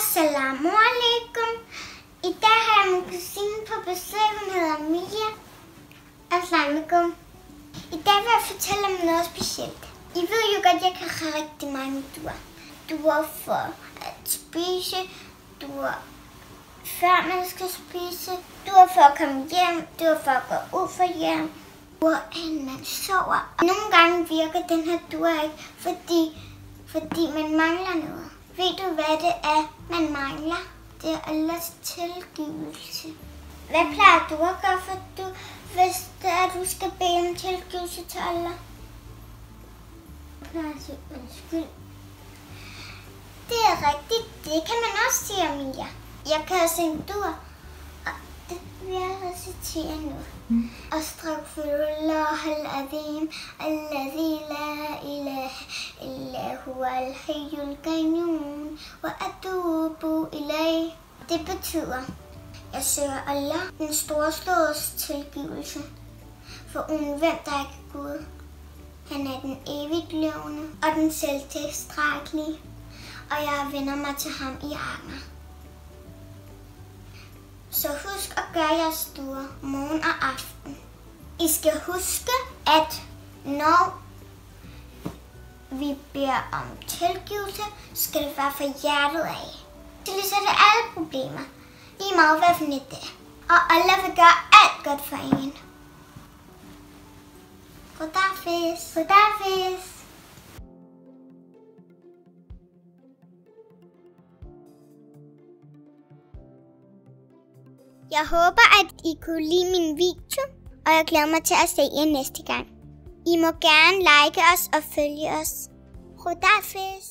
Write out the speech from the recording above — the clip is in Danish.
Assalamu alaikum. I dag har jeg min kusine på besøg. Hun hedder Mia. Assalamu alaikum. I dag vil jeg fortælle om noget specielt. I ved jo godt, at jeg kan have rigtig mange duer. Duer for at spise, duer før man skal spise, duer for at komme hjem, duer for at gå ud for hjem, duer inden man sover. Og nogle gange virker den her duer ikke, fordi man mangler noget. Ved du, hvad det er, man mangler? Det er Allahs tilgivelse. Hvad plejer du at gøre, hvis det er, du skal bede om tilgivelse til Allah? Jeg plejer at sige undskyld. Det er rigtigt. Det kan man også sige, Mia. Jeg kan også en dur. Og det vil jeg recitere nu. Astaghfirullah al-azim, alladhi la ilaha illa huwa al-hayyul qayyum, wa atubu ilayh. Det betyder, jeg søger Allah, den storslåedes tilgivelse. For uden hvem der ikke er Gud. Han er den evigt levende og den selvtilstrækkelige. Og jeg vender mig til ham i armer. Så husk at gøre jeres duer morgen og aften. I skal huske, at når vi beder om tilgivelse, skal det være fra hjertet af. Så løser det alle problemer. Lige meget hvad for det er. Og Allah vil gøre alt godt for en. Godafis. Godafis. Jeg håber, at I kunne lide min video, og jeg glæder mig til at se jer næste gang. I må gerne like os og følge os. Godafis.